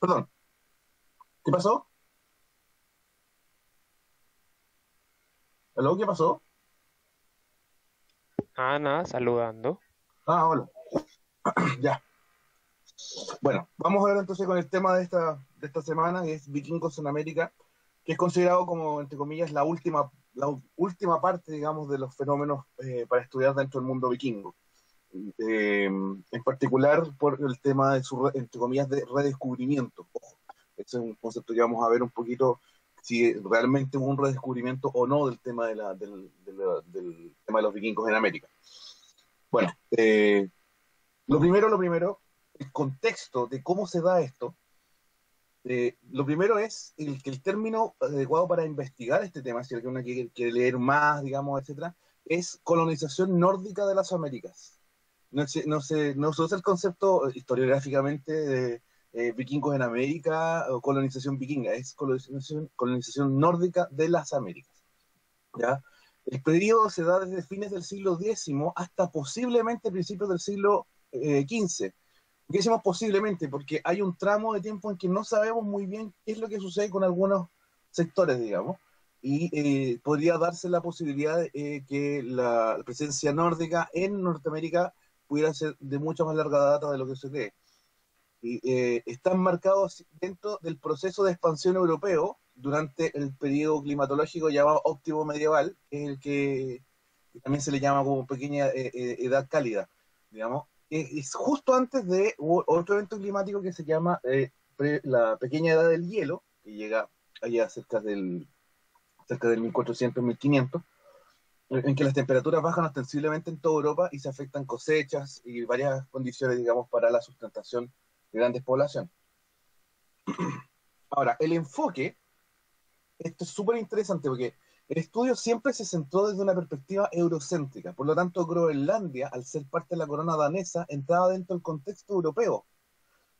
Perdón, ¿qué pasó? ¿Aló? ¿Qué pasó? Ah, nada, saludando. Ah, hola. Ya. Bueno, vamos a ver entonces con el tema de esta semana, que es Vikingos en América, que es considerado como, entre comillas, la última parte, digamos, de los fenómenos para estudiar dentro del mundo vikingo. En particular por el tema de su, entre comillas, de redescubrimiento. Ojo, ese es un concepto que vamos a ver un poquito si realmente hubo un redescubrimiento o no del tema del tema de los vikingos en América. Bueno, lo primero, el contexto de cómo se da esto. Lo primero es que el término adecuado para investigar este tema, si alguien quiere leer más, digamos, etcétera, es colonización nórdica de las Américas. No se usa el concepto historiográficamente de vikingos en América o colonización vikinga, es colonización nórdica de las Américas. ¿Ya? El periodo se da desde fines del siglo X hasta posiblemente principios del siglo XV. ¿Por qué decimos posiblemente? Porque hay un tramo de tiempo en que no sabemos muy bien qué es lo que sucede con algunos sectores, digamos, y podría darse la posibilidad de que la presencia nórdica en Norteamérica pudiera ser de mucha más larga data de lo que se cree. Y están marcados dentro del proceso de expansión europeo durante el periodo climatológico llamado óptimo medieval, que es el que también se le llama como pequeña edad cálida, digamos. Es justo antes de otro evento climático que se llama la pequeña edad del hielo, que llega allá cerca del 1400-1500, en que las temperaturas bajan ostensiblemente en toda Europa y se afectan cosechas y varias condiciones, digamos, para la sustentación de grandes poblaciones. Ahora, el enfoque, esto es súper interesante porque el estudio siempre se centró desde una perspectiva eurocéntrica, por lo tanto Groenlandia, al ser parte de la corona danesa, entraba dentro del contexto europeo,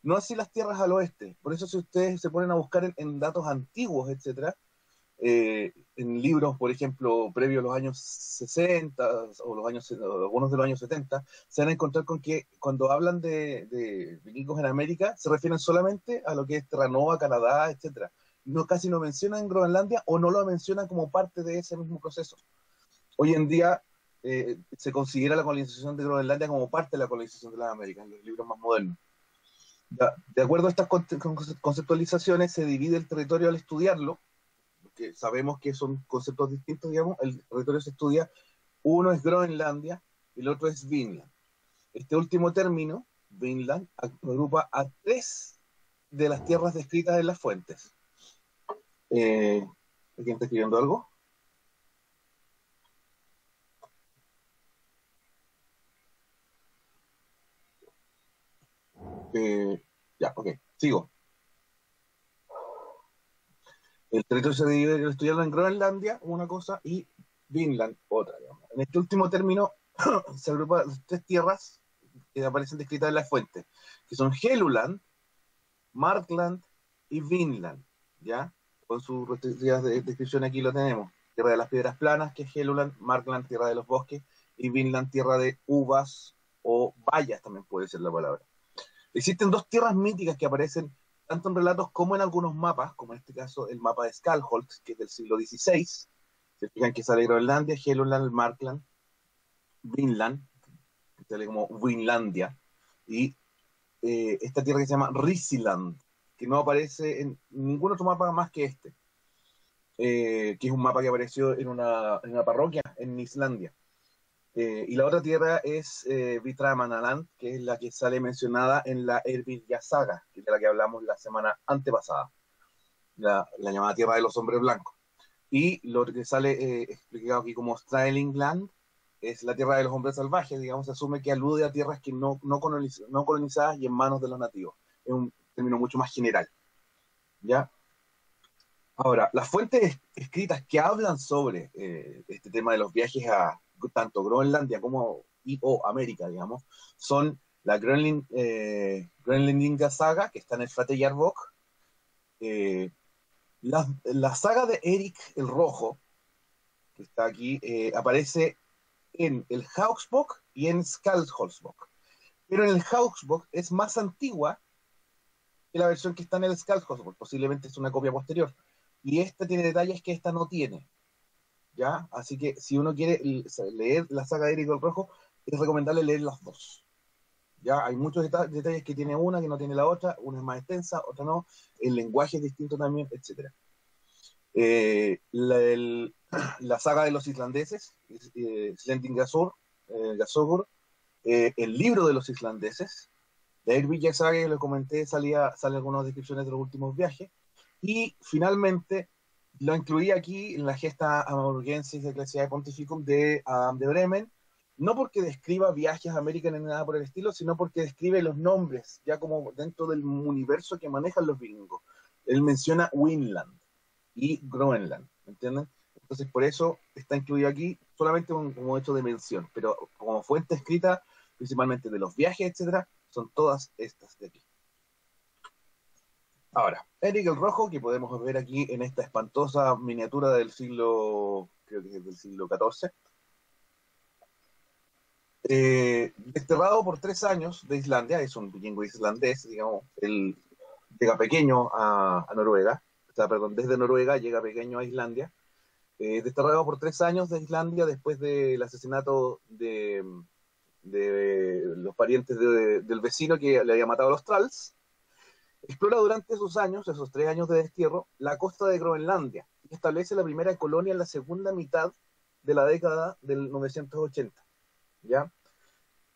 no así las tierras al oeste. Por eso si ustedes se ponen a buscar en datos antiguos, etcétera, en libros, por ejemplo, previos a los años 60 o algunos de los años 70, se van a encontrar con que cuando hablan de vikingos en América, se refieren solamente a lo que es Terranova, Canadá, etcétera. No, casi no mencionan Groenlandia o no lo mencionan como parte de ese mismo proceso. Hoy en día se considera la colonización de Groenlandia como parte de la colonización de las Américas, en los libros más modernos. De acuerdo a estas conceptualizaciones, se divide el territorio al estudiarlo, que sabemos que son conceptos distintos, digamos. El territorio se estudia, uno es Groenlandia y el otro es Vinland. Este último término, Vinland, agrupa a tres de las tierras descritas en las fuentes. Eh, ¿Quién está escribiendo algo? Ya, ok, sigo. El territorio se divide estudiarlo en Groenlandia, una cosa, y Vinland, otra, digamos. En este último término se agrupa las tres tierras que aparecen descritas en las fuentes, que son Helluland, Markland y Vinland, ¿ya? Con sus respectivas descripciones aquí lo tenemos. Tierra de las piedras planas, que es Helluland, Markland, tierra de los bosques, y Vinland, tierra de uvas o bayas, también puede ser la palabra. Existen dos tierras míticas que aparecen tanto en relatos como en algunos mapas, como en este caso el mapa de Skalholt, que es del siglo XVI. Se fijan que sale Groenlandia, Helluland, Markland, Vinland, que sale como Vinlandia, y esta tierra que se llama Risiland, que no aparece en ningún otro mapa más que este, que es un mapa que apareció en una parroquia en Islandia. Y la otra tierra es Vitramannaland, que es la que sale mencionada en la Ervilja Saga, que es de la que hablamos la semana antepasada, la llamada Tierra de los Hombres Blancos. Y lo que sale explicado aquí como Straelingland es la Tierra de los Hombres Salvajes, digamos, se asume que alude a tierras que no colonizadas y en manos de los nativos. Es un término mucho más general, ¿ya? Ahora, las fuentes escritas que hablan sobre este tema de los viajes a tanto Groenlandia como o América, digamos, son la Groenlandinga Saga, que está en el Flateyjarbók, eh, la saga de Eric el Rojo, que está aquí, aparece en el Hauksbok y en Skalholtsbok. Pero en el Hauksbok es más antigua que la versión que está en el Skaldhouse, posiblemente es una copia posterior. Y esta tiene detalles que esta no tiene, ¿ya? Así que si uno quiere leer la saga de Eric el Rojo, es recomendable leer las dos. Ya hay muchos detalles que tiene una, que no tiene la una es más extensa, otra no, el lenguaje es distinto también, etcétera. La saga de los islandeses, Slendingasur, Gasogur, el libro de los islandeses, de Erwin Saga, que lo comenté, salen algunas descripciones de los últimos viajes, y finalmente lo incluí aquí en la Gesta Amanuensis Ecclesiae Pontificum de Bremen, no porque describa viajes a América ni nada por el estilo, sino porque describe los nombres, ya como dentro del universo que manejan los vikingos. Él menciona Winland y Groenland, ¿me entienden? Entonces por eso está incluido aquí, solamente como hecho de mención, pero como fuente escrita, principalmente de los viajes, etcétera, son todas estas de aquí. Ahora, Eric el Rojo, que podemos ver aquí en esta espantosa miniatura del siglo, creo que es del siglo XIV, desterrado por 3 años de Islandia, es un vikingo islandés, digamos, él llega pequeño a Noruega, o sea, perdón, desde Noruega llega pequeño a Islandia, desterrado por 3 años de Islandia después del asesinato de los parientes del vecino que le había matado a los Trolls. Explora durante esos años, esos 3 años de destierro, la costa de Groenlandia y establece la primera colonia en la segunda mitad de la década del 980. ¿Ya?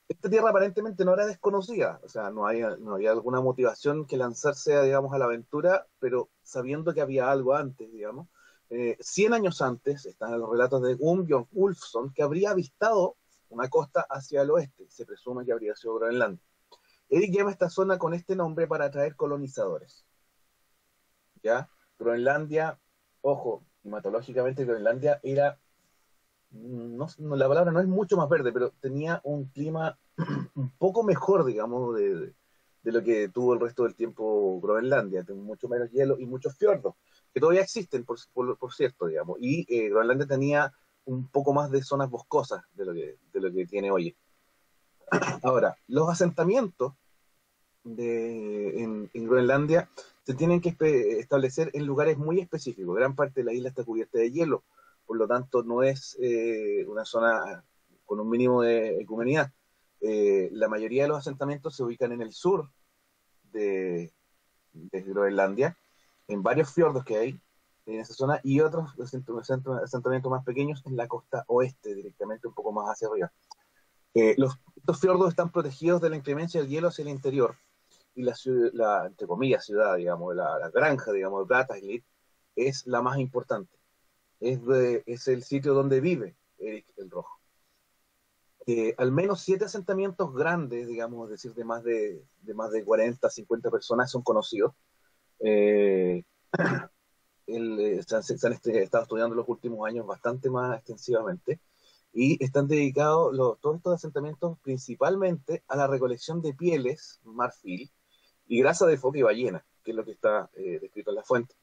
Esta tierra aparentemente no era desconocida, o sea, no había alguna motivación que lanzarse, digamos, a la aventura, pero sabiendo que había algo antes, digamos. 100 años antes, están los relatos de Gunnbjörn Ulfsson, que habría avistado una costa hacia el oeste, se presume que habría sido Groenlandia. Eric llama esta zona con este nombre para atraer colonizadores. ¿Ya? Groenlandia, ojo, climatológicamente Groenlandia era, la palabra no es mucho más verde, pero tenía un clima un poco mejor, digamos, de lo que tuvo el resto del tiempo Groenlandia. Tenía mucho menos hielo y muchos fiordos, que todavía existen, por cierto, digamos. Y Groenlandia tenía un poco más de zonas boscosas de lo que tiene hoy. Ahora, los asentamientos en Groenlandia se tienen que establecer en lugares muy específicos. Gran parte de la isla está cubierta de hielo, por lo tanto no es una zona con un mínimo de ecumenidad. La mayoría de los asentamientos se ubican en el sur de Groenlandia, en varios fiordos que hay en esa zona, y otros asentamientos más pequeños en la costa oeste, directamente un poco más hacia arriba. Estos fiordos están protegidos de la inclemencia del hielo hacia el interior, y entre comillas, ciudad, digamos, la granja, digamos, de Brattahlid, es la más importante. Es el sitio donde vive Eric el Rojo. Al menos 7 asentamientos grandes, digamos, es decir, de más de 40, 50 personas son conocidos. Se han estado estudiando en los últimos años bastante más extensivamente, y están dedicados todos estos asentamientos principalmente a la recolección de pieles, marfil, y grasa de foca y ballena, que es lo que está descrito en la fuente.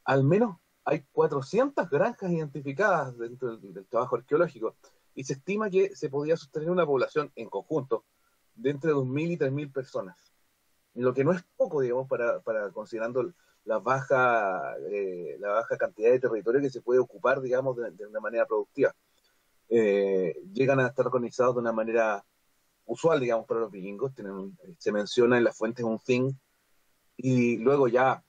Al menos hay 400 granjas identificadas dentro del trabajo arqueológico, y se estima que se podría sostener una población en conjunto de entre 2.000 y 3.000 personas. Lo que no es poco, digamos, para considerando la baja cantidad de territorio que se puede ocupar, digamos, de una manera productiva. Llegan a estar organizados de una manera usual, digamos, para los vikingos. Se menciona en las fuentes un thing, y luego ya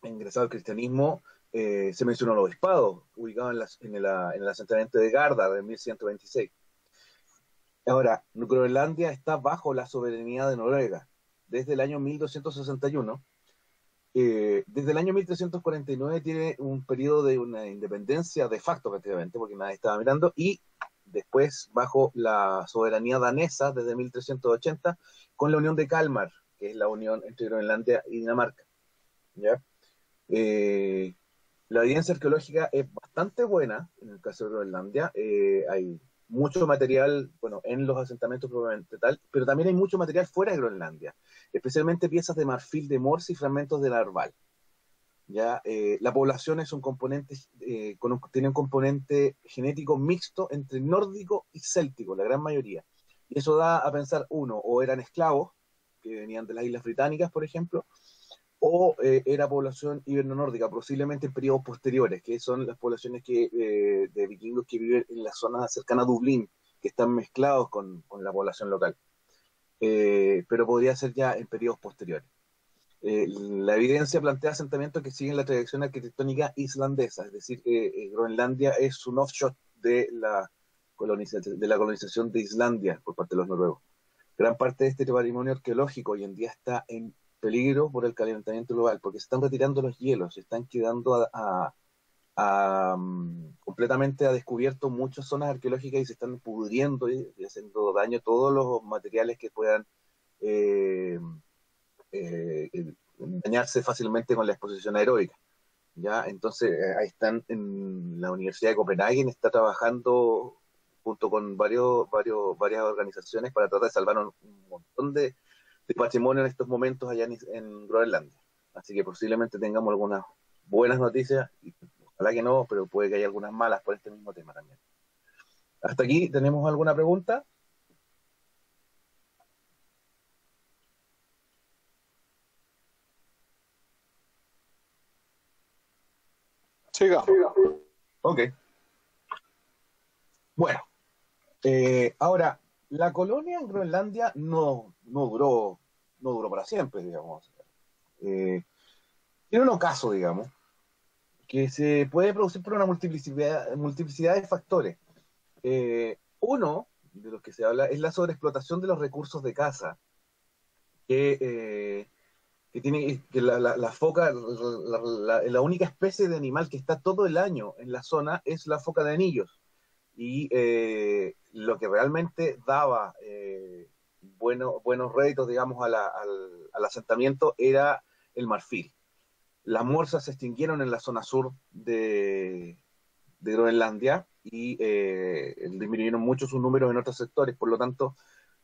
ingresado al cristianismo, se mencionó el obispado, ubicado en el asentamiento de Garda de 1126. Ahora, Groenlandia está bajo la soberanía de Noruega desde el año 1261. Desde el año 1349 tiene un periodo de una independencia de facto prácticamente, porque nadie estaba mirando, y después bajo la soberanía danesa desde 1380 con la Unión de Kalmar, que es la unión entre Groenlandia y Dinamarca. ¿Ya? La evidencia arqueológica es bastante buena en el caso de Groenlandia. Hay mucho material, bueno, en los asentamientos probablemente tal, pero también hay mucho material fuera de Groenlandia, especialmente piezas de marfil de Morse y fragmentos de narval. ¿Ya? La población es un componente, tiene un componente genético mixto entre nórdico y céltico, la gran mayoría. Y eso da a pensar, uno, o eran esclavos, que venían de las Islas Británicas, por ejemplo, o era población hiberno-nórdica, posiblemente en periodos posteriores, que son las poblaciones de vikingos que viven en la zona cercana a Dublín, que están mezclados con la población local. Pero podría ser ya en periodos posteriores. La evidencia plantea asentamientos que siguen la tradición arquitectónica islandesa, es decir, Groenlandia es un offshot de la colonización de Islandia por parte de los noruegos. Gran parte de este patrimonio arqueológico hoy en día está en peligro por el calentamiento global, porque se están retirando los hielos, se están quedando completamente a descubierto muchas zonas arqueológicas y se están pudriendo y haciendo daño a todos los materiales que puedan eh, dañarse fácilmente con la exposición aeróbica. ¿Ya? Entonces, ahí están en la Universidad de Copenhague, está trabajando junto con varias organizaciones para tratar de salvar un montón de patrimonio en estos momentos allá en Groenlandia. Así que posiblemente tengamos algunas buenas noticias, y ojalá que no, pero puede que haya algunas malas por este mismo tema también. ¿Hasta aquí tenemos alguna pregunta? Siga. Ok. Bueno, ahora, la colonia en Groenlandia no duró para siempre, digamos. Tiene un ocaso, digamos, que se puede producir por una multiplicidad de factores. Uno de los que se habla es la sobreexplotación de los recursos de caza, que tiene que la foca, la única especie de animal que está todo el año en la zona es la foca de anillos. Y lo que realmente daba buenos réditos, digamos, al asentamiento era el marfil. Las morsas se extinguieron en la zona sur de Groenlandia y disminuyeron mucho sus números en otros sectores. Por lo tanto,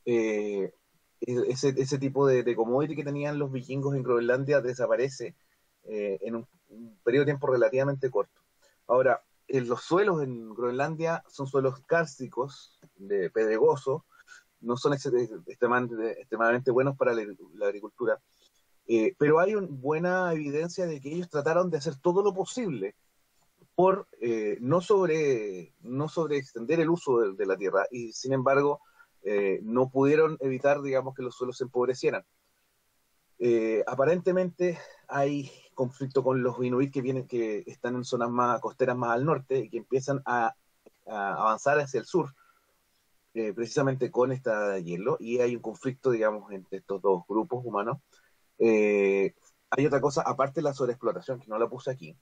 eh, ese tipo de commodity que tenían los vikingos en Groenlandia desaparece en un periodo de tiempo relativamente corto. Ahora, los suelos en Groenlandia son suelos kársticos, de pedregoso, no son extremadamente buenos para la agricultura, pero hay buena evidencia de que ellos trataron de hacer todo lo posible por no sobre extender el uso de la tierra, y sin embargo no pudieron evitar, digamos, que los suelos se empobrecieran. Aparentemente hay conflicto con los inuit que están en zonas más costeras más al norte y que empiezan a avanzar hacia el sur, precisamente con esta hielo, y hay un conflicto, digamos, entre estos dos grupos humanos. Hay otra cosa, aparte de la sobreexplotación, que no la puse aquí,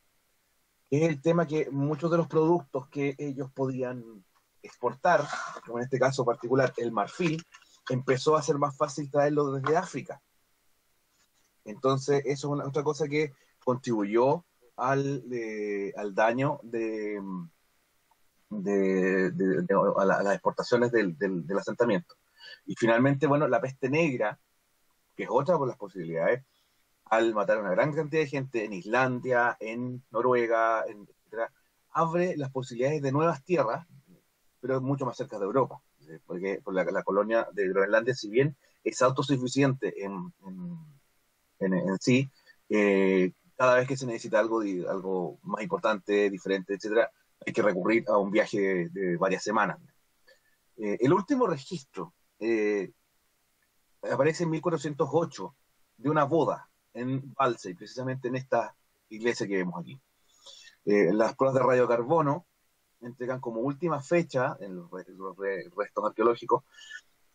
que es el tema que muchos de los productos que ellos podían exportar, como en este caso particular el marfil, empezó a ser más fácil traerlo desde África. Entonces, eso es otra cosa que contribuyó al daño a las exportaciones del asentamiento. Y finalmente, bueno, la peste negra, que es otra de las posibilidades, al matar a una gran cantidad de gente en Islandia, en Noruega, etc., abre las posibilidades de nuevas tierras, pero mucho más cerca de Europa. Porque la colonia de Groenlandia, si bien es autosuficiente en sí, cada vez que se necesita algo más importante, diferente, etcétera, hay que recurrir a un viaje de varias semanas. El último registro aparece en 1408 de una boda en Balsey, precisamente en esta iglesia que vemos aquí. Las pruebas de radiocarbono entregan como última fecha en los restos arqueológicos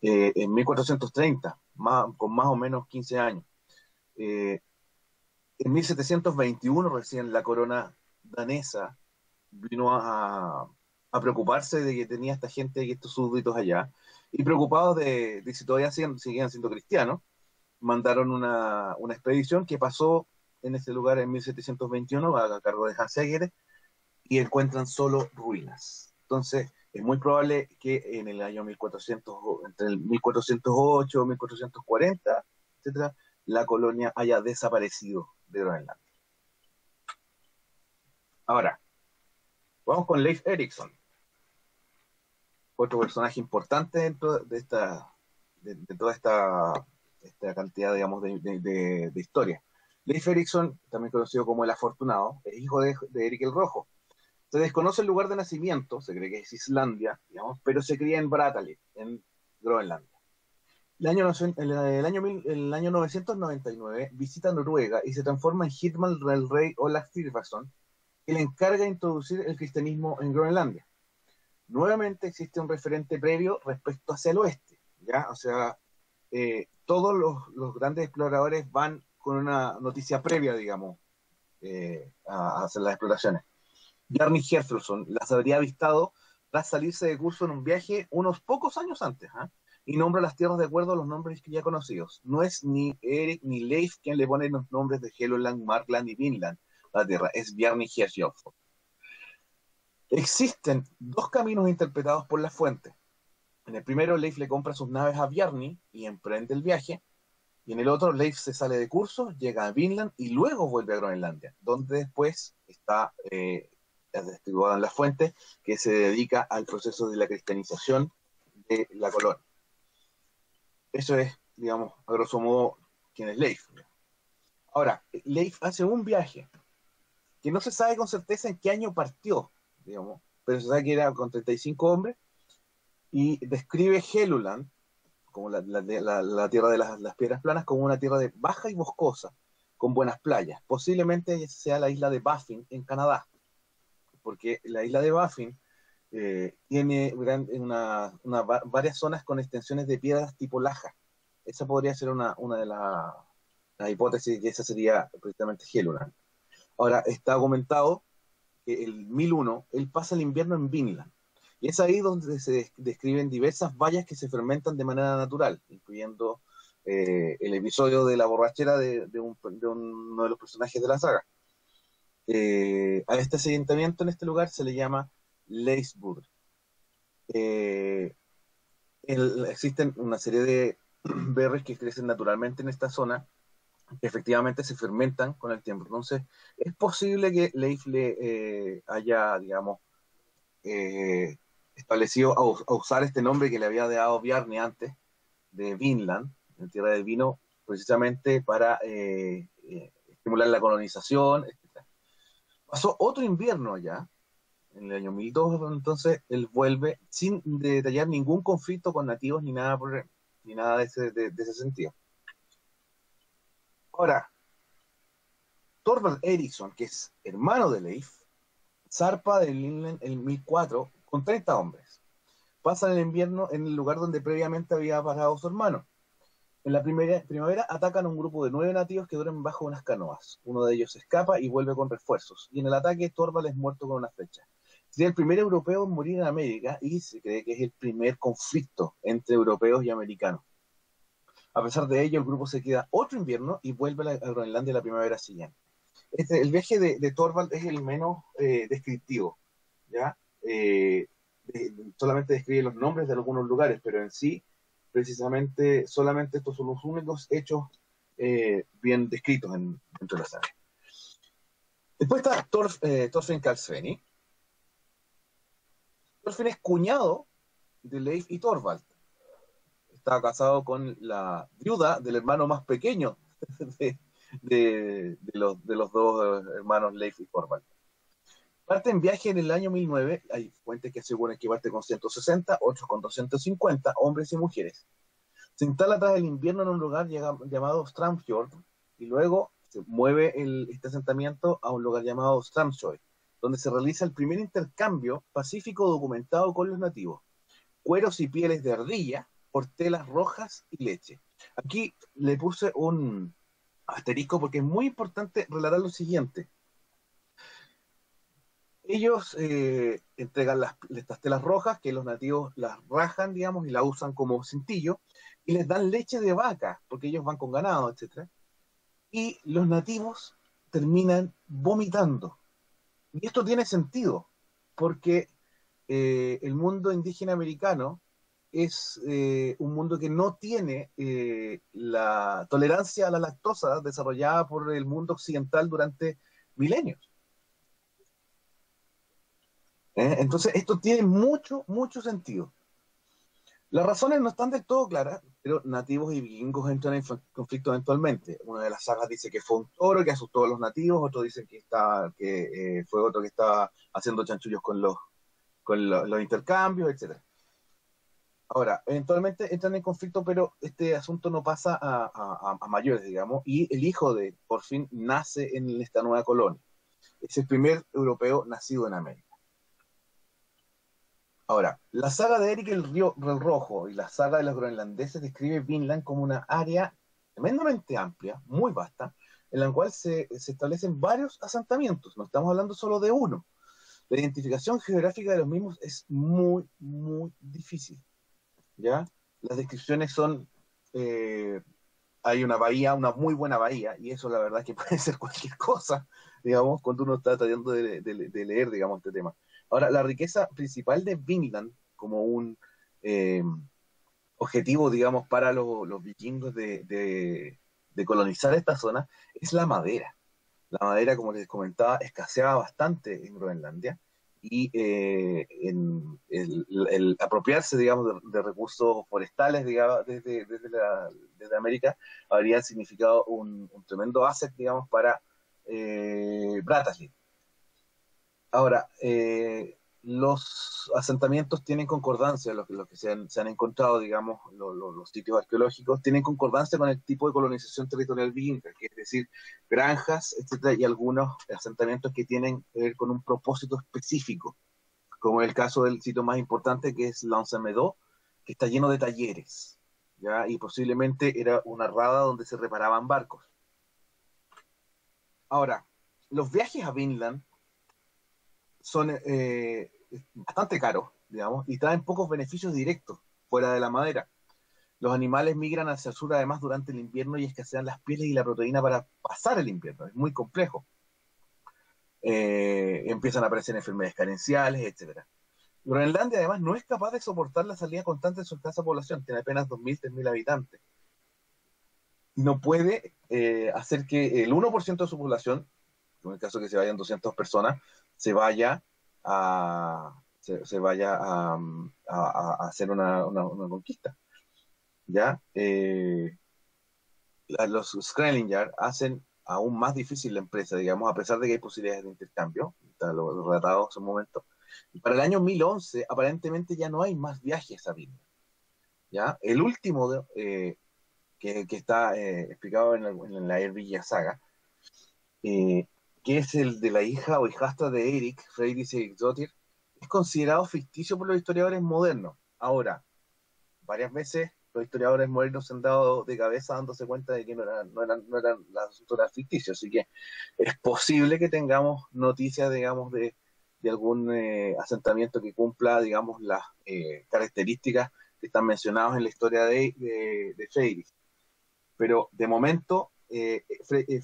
en 1430, con más o menos 15 años. En 1721 recién la corona danesa vino a preocuparse de que tenía esta gente y estos súbditos allá, y preocupados de si todavía seguían siendo cristianos, mandaron una expedición que pasó en ese lugar en 1721 a cargo de Hans Egede, y encuentran solo ruinas. Entonces, es muy probable que en el año 1400, entre el 1408 y 1440, etcétera, la colonia haya desaparecido de Groenlandia. Ahora, vamos con Leif Erikson, otro personaje importante dentro de toda esta cantidad, digamos, de historia. Leif Erikson, también conocido como el Afortunado, es hijo de Erik el Rojo. Se desconoce el lugar de nacimiento, se cree que es Islandia, digamos, pero se cría en Brattahlid, en Groenlandia. El año 999 visita Noruega y se transforma en Hitman del rey Olaf Tryggvason, que le encarga de introducir el cristianismo en Groenlandia. Nuevamente existe un referente previo respecto hacia el oeste, ¿ya? O sea, todos los grandes exploradores van con una noticia previa, digamos, a hacer las exploraciones. Bjarni Herjolfsson las habría avistado tras salirse de curso en un viaje unos pocos años antes, ¿eh? Y nombra las tierras de acuerdo a los nombres ya conocidos. No es ni Erik ni Leif quien le pone los nombres de Helgoland, Markland y Vinland la tierra, es Bjarni Herjolfsson. Existen dos caminos interpretados por la fuente. En el primero, Leif le compra sus naves a Bjarni y emprende el viaje. Y en el otro, Leif se sale de curso, llega a Vinland y luego vuelve a Groenlandia, donde después está descrito en la fuente, que se dedica al proceso de la cristianización de la colonia. Eso es, digamos, a grosso modo, quién es Leif. Ahora, Leif hace un viaje que no se sabe con certeza en qué año partió, digamos, pero se sabe que era con 35 hombres, y describe Helluland, como la tierra de las piedras planas, como una tierra de baja y boscosa, con buenas playas. Posiblemente sea la isla de Baffin, en Canadá, porque la isla de Baffin tiene varias zonas con extensiones de piedras tipo laja. Esa podría ser una de las hipótesis, que esa sería precisamente Helluland. Ahora, está documentado que el 1001 él pasa el invierno en Vinland. Y es ahí donde se describen diversas bayas que se fermentan de manera natural, incluyendo el episodio de la borrachera de uno de los personajes de la saga. A este asentamiento en este lugar se le llama Leifsburg. Existen una serie de berries que crecen naturalmente en esta zona, que efectivamente se fermentan con el tiempo. Entonces, es posible que Leif le haya, digamos, establecido a usar este nombre que le había dado Bjarni antes, de Vinland, en tierra del vino, precisamente para estimular la colonización, etc. Pasó otro invierno allá, en el año 1002, entonces él vuelve sin detallar ningún conflicto con nativos ni nada, ni nada de ese sentido. Ahora, Thorvald Eriksson, que es hermano de Leif, zarpa de Vinland en 1004 con 30 hombres. Pasan el invierno en el lugar donde previamente había parado su hermano. En la primavera atacan a un grupo de 9 nativos que duermen bajo unas canoas. Uno de ellos escapa y vuelve con refuerzos. Y en el ataque, Thorvald es muerto con una flecha. Sería el primer europeo en morir en América y se cree que es el primer conflicto entre europeos y americanos. A pesar de ello, el grupo se queda otro invierno y vuelve a Groenlandia la primavera siguiente. El viaje de Thorvald es el menos descriptivo, ¿ya? Solamente describe los nombres de algunos lugares, pero en sí, precisamente, solamente estos son los únicos hechos bien descritos dentro de la saga. Después está Thorfinn Karlsefni. Thorfinn es cuñado de Leif y Thorvald. Estaba casado con la viuda del hermano más pequeño de los dos hermanos Leif y Thorvald. Parte en viaje en el año 1009, hay fuentes que aseguran que parte con 160, otros con 250 hombres y mujeres. Se instala tras el invierno en un lugar llamado Stramfjord y luego se mueve este asentamiento a un lugar llamado Stramsøy, donde se realiza el primer intercambio pacífico documentado con los nativos. Cueros y pieles de ardilla por telas rojas y leche. Aquí le puse un asterisco porque es muy importante relatar lo siguiente. Ellos entregan estas telas rojas que los nativos las rajan, digamos, y la usan como cintillo, y les dan leche de vaca, porque ellos van con ganado, etc. Y los nativos terminan vomitando. Y esto tiene sentido, porque el mundo indígena americano es un mundo que no tiene la tolerancia a la lactosa desarrollada por el mundo occidental durante milenios. Entonces, esto tiene mucho, mucho sentido. Las razones no están del todo claras, pero nativos y vikingos entran en conflicto eventualmente. Una de las sagas dice que fue un toro que asustó a los nativos, otros dicen que fue otro que estaba haciendo chanchullos con los intercambios, etcétera. Ahora, eventualmente entran en conflicto, pero este asunto no pasa a mayores, digamos, y el hijo de por fin nace en esta nueva colonia. Es el primer europeo nacido en América. Ahora, la saga de Eric el Rojo y la saga de los groenlandeses describe Vinland como una área tremendamente amplia, muy vasta, en la cual se establecen varios asentamientos. No estamos hablando solo de uno. La identificación geográfica de los mismos es muy, muy difícil. ¿Ya? Las descripciones son, eh, hay una bahía, una muy buena bahía, y eso la verdad que puede ser cualquier cosa, digamos, cuando uno está tratando de leer, digamos, este tema. Ahora, la riqueza principal de Vinland, como un eh, objetivo, digamos, para los vikingos de colonizar esta zona, es la madera. La madera, como les comentaba, escaseaba bastante en Groenlandia y el apropiarse, digamos, de recursos forestales, digamos, desde América, habría significado un tremendo asset, digamos, para Brattahlid. Ahora, los asentamientos tienen concordancia, lo que se han encontrado, digamos, los sitios arqueológicos, tienen concordancia con el tipo de colonización territorial vikinga, que es decir, granjas, etcétera, y algunos asentamientos que tienen que ver con un propósito específico, como el caso del sitio más importante, que es Lanzamedo, que está lleno de talleres, ¿ya? Y posiblemente era una rada donde se reparaban barcos. Ahora, los viajes a Vinland son bastante caros, digamos, y traen pocos beneficios directos fuera de la madera. Los animales migran hacia el sur además durante el invierno y escasean las pieles y la proteína para pasar el invierno. Es muy complejo. Empiezan a aparecer enfermedades carenciales, etcétera. Groenlandia además no es capaz de soportar la salida constante de su escasa población, tiene apenas 2.000, 3.000 habitantes. Y no puede hacer que el 1% de su población, en el caso de que se vayan 200 personas, se vaya se vaya a hacer una conquista. ¿Ya? Los Skrellingar hacen aún más difícil la empresa, digamos, a pesar de que hay posibilidades de intercambio, lo relatado hace un momento. Y para el año 1011, aparentemente ya no hay más viajes a Vinland. ¿Ya? El último que está explicado en la Ervilla Saga, eh, que es el de la hija o hijastra de Eric, Freydis Eriksdottir, es considerado ficticio por los historiadores modernos. Ahora, varias veces los historiadores modernos se han dado de cabeza dándose cuenta de que no eran las historias ficticias, así que es posible que tengamos noticias, digamos, de algún asentamiento que cumpla, digamos, las características que están mencionadas en la historia de Freydis. Pero de momento,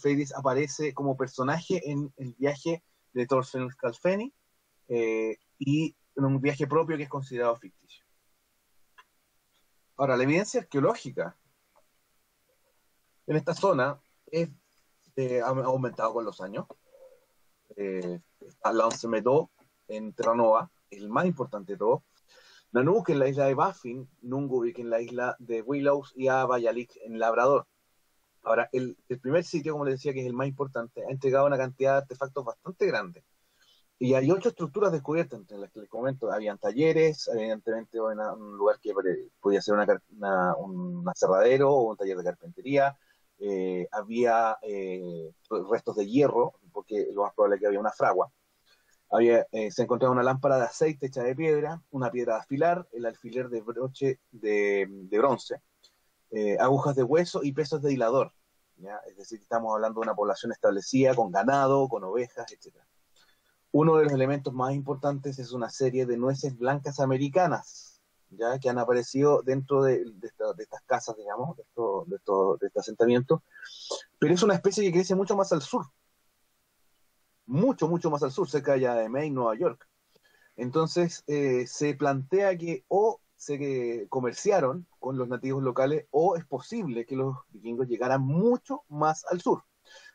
Freydis aparece como personaje en el viaje de Thorfinn Scalfeni y en un viaje propio que es considerado ficticio. Ahora, la evidencia arqueológica en esta zona ha aumentado con los años. Lancemedo en Terranova, el más importante de todos. Nanook en la isla de Baffin, Nungovik en la isla de Willows y Abayalik en Labrador. Ahora, el primer sitio, como les decía, que es el más importante, ha entregado una cantidad de artefactos bastante grande. Y hay 8 estructuras descubiertas, entre las que les comento. Habían talleres, evidentemente un lugar que podía ser un aserradero o un taller de carpintería. Había restos de hierro, porque lo más probable es que había una fragua. Se encontraba una lámpara de aceite hecha de piedra, una piedra de afilar, el alfiler de broche de bronce, agujas de hueso y pesos de hilador. ¿Ya? Es decir, estamos hablando de una población establecida con ganado, con ovejas, etc. Uno de los elementos más importantes es una serie de nueces blancas americanas, ¿ya? Que han aparecido dentro de estas casas, digamos, de este asentamiento, pero es una especie que crece mucho más al sur, mucho, mucho más al sur, cerca ya de Maine, Nueva York. Entonces, se plantea que o se comerciaron con los nativos locales o es posible que los vikingos llegaran mucho más al sur.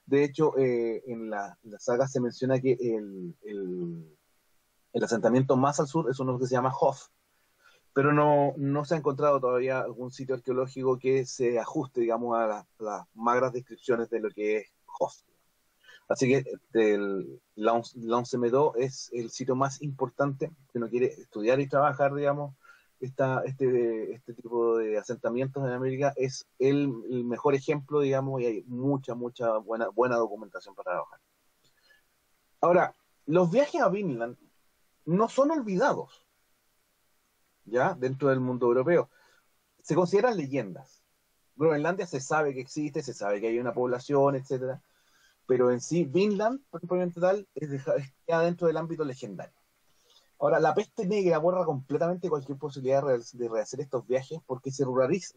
De hecho, en la saga se menciona que el asentamiento más al sur es uno que se llama Hof, pero no se ha encontrado todavía algún sitio arqueológico que se ajuste, digamos, a las magras descripciones de lo que es Hof. Así que el L'Anse Meadow es el sitio más importante que uno quiere estudiar y trabajar, digamos, este tipo de asentamientos en América. Es el mejor ejemplo, digamos, y hay mucha buena documentación para trabajar. Ahora, los viajes a Vinland no son olvidados, ¿ya? Dentro del mundo europeo. Se consideran leyendas. Groenlandia se sabe que existe, se sabe que hay una población, etcétera, pero en sí, Vinland, propiamente tal, queda dentro del ámbito legendario. Ahora, la peste negra borra completamente cualquier posibilidad de rehacer estos viajes porque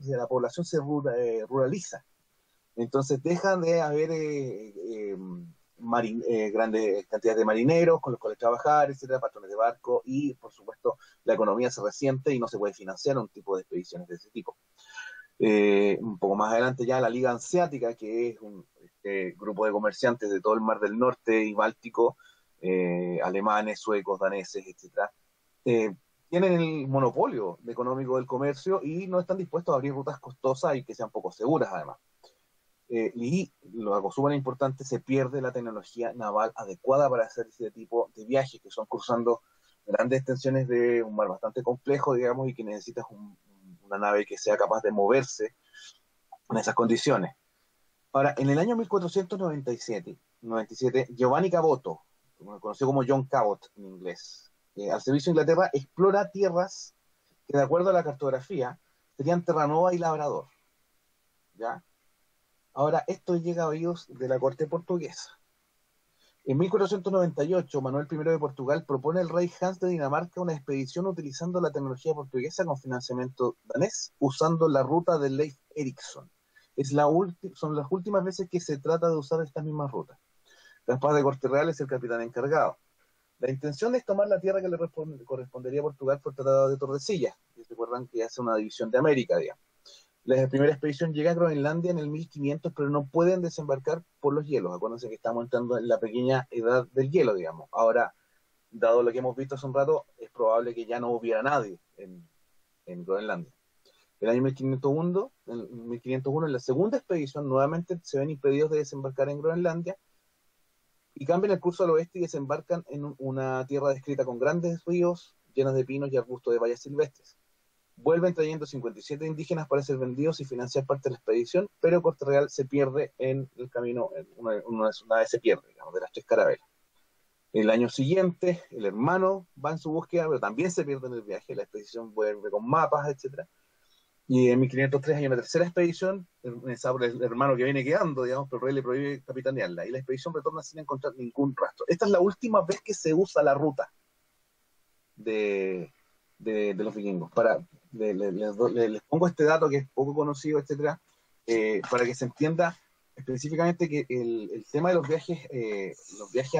la población se ruraliza. Entonces dejan de haber grandes cantidades de marineros con los cuales trabajar, etcétera, patrones de barco, y por supuesto la economía se resiente y no se puede financiar un tipo de expediciones de ese tipo. Un poco más adelante ya la Liga Hanseática, que es un grupo de comerciantes de todo el Mar del Norte y Báltico, alemanes, suecos, daneses, etcétera, tienen el monopolio económico del comercio y no están dispuestos a abrir rutas costosas y que sean poco seguras, además. Y lo súper importante, se pierde la tecnología naval adecuada para hacer ese tipo de viajes, que son cruzando grandes extensiones de un mar bastante complejo, digamos, y que necesitas una nave que sea capaz de moverse en esas condiciones. Ahora, en el año 1497, Giovanni Caboto, conocido como John Cabot en inglés, al servicio de Inglaterra, explora tierras que, de acuerdo a la cartografía, serían Terranova y Labrador. ¿Ya? Ahora, esto llega a oídos de la corte portuguesa. En 1498, Manuel I de Portugal propone al rey Hans de Dinamarca una expedición utilizando la tecnología portuguesa con financiamiento danés, usando la ruta de Leif Erikson. Son las últimas veces que se trata de usar estas mismas rutas. Gaspar de Corte Real es el capitán encargado. La intención es tomar la tierra que le correspondería a Portugal por el Tratado de Tordesillas. Y recuerdan que hace una división de América, digamos. La primera expedición llega a Groenlandia en el 1500, pero no pueden desembarcar por los hielos. Acuérdense que estamos entrando en la pequeña edad del hielo, digamos. Ahora, dado lo que hemos visto hace un rato, es probable que ya no hubiera nadie en Groenlandia. El año 1501, en la segunda expedición, nuevamente se ven impedidos de desembarcar en Groenlandia y cambian el curso al oeste y desembarcan en una tierra descrita con grandes ríos llenos de pinos y arbustos de vallas silvestres. Vuelven trayendo 57 indígenas para ser vendidos y financiar parte de la expedición, pero Corte Real se pierde en el camino, una vez se pierde, digamos, de las 3 carabelas. El año siguiente, el hermano va en su búsqueda, pero también se pierde en el viaje, la expedición vuelve con mapas, etc. Y en 1503 hay una tercera expedición, el hermano que viene quedando, digamos, pero el rey le prohíbe capitanearla, y la expedición retorna sin encontrar ningún rastro. Esta es la última vez que se usa la ruta de los vikingos. Les pongo este dato que es poco conocido, etcétera, para que se entienda específicamente que el tema de los viajes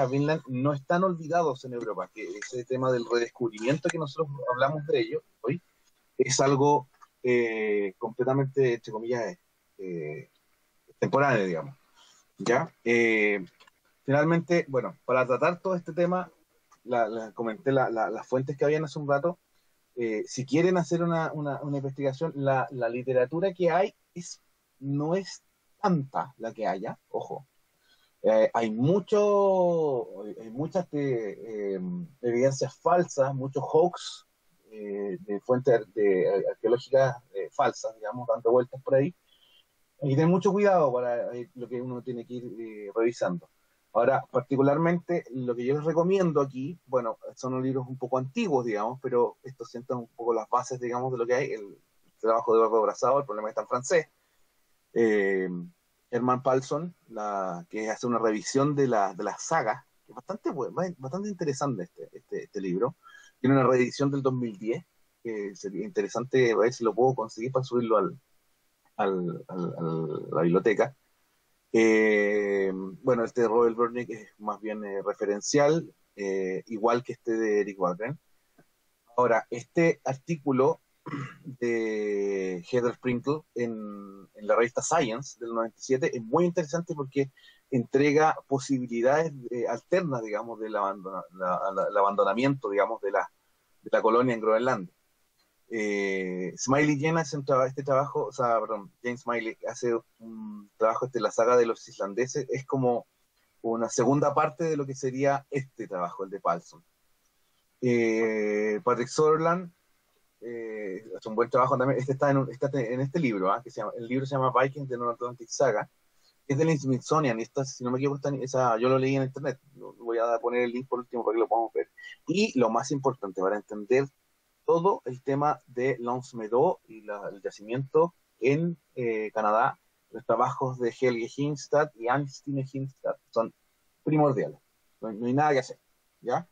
a Vinland no están olvidados en Europa, que ese tema del redescubrimiento que nosotros hablamos de ello hoy es algo completamente, entre comillas, temporáneo, digamos. ¿Ya? Finalmente, bueno, para tratar todo este tema, comenté las fuentes que habían hace un rato. Si quieren hacer una investigación, la literatura que hay no es tanta la que haya, ojo. Hay muchas evidencias falsas, muchos hoax de fuentes arqueológicas falsas, digamos, dando vueltas por ahí. Hay que tener mucho cuidado para lo que uno tiene que ir revisando. Ahora, particularmente, lo que yo les recomiendo aquí, bueno, son libros un poco antiguos, digamos, pero estos sientan un poco las bases, digamos, de lo que hay. El trabajo de Eduardo Brazao, El problema está en francés. Herman Paulson, que hace una revisión de la saga, que es bastante interesante este libro. Tiene una reedición del 2010, que sería interesante ver si lo puedo conseguir para subirlo a la biblioteca. Bueno, este de Robert Burnick es más bien referencial, igual que este de Eric Wagner. Ahora, este artículo de Heather Sprinkle en la revista Science del 97 es muy interesante porque entrega posibilidades alternas, digamos, del abandonamiento, digamos, de la colonia en Groenlandia. Smiley Jen hace este trabajo, o sea, perdón, James Smiley hace un trabajo la saga de los islandeses, es como una segunda parte de lo que sería este trabajo, el de Paulson. Patrick Sutherland hace un buen trabajo también. Este está en este libro, que se llama, el libro se llama Vikings de North Atlantic Saga, que es del Smithsonian, y esta, si no me equivoco, yo lo leí en internet. Voy a poner el link por último para que lo podamos ver. Y lo más importante, para entender todo el tema de L'Anse Meadow y el yacimiento en Canadá, los trabajos de Helge Hingstad y Anstine Hingstad son primordiales. No hay nada que hacer, ¿ya?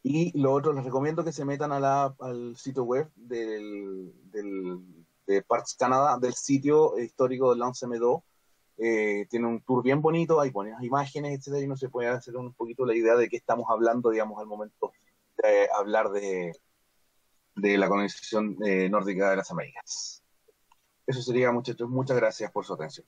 Y lo otro, les recomiendo que se metan al sitio web de Parks Canada, del sitio histórico de L'Anse Meadow. Tiene un tour bien bonito, hay buenas imágenes, etcétera, y uno se puede hacer un poquito la idea de qué estamos hablando, digamos, al momento de hablar de la colonización nórdica de las Américas. Eso sería, muchachos. Muchas gracias por su atención.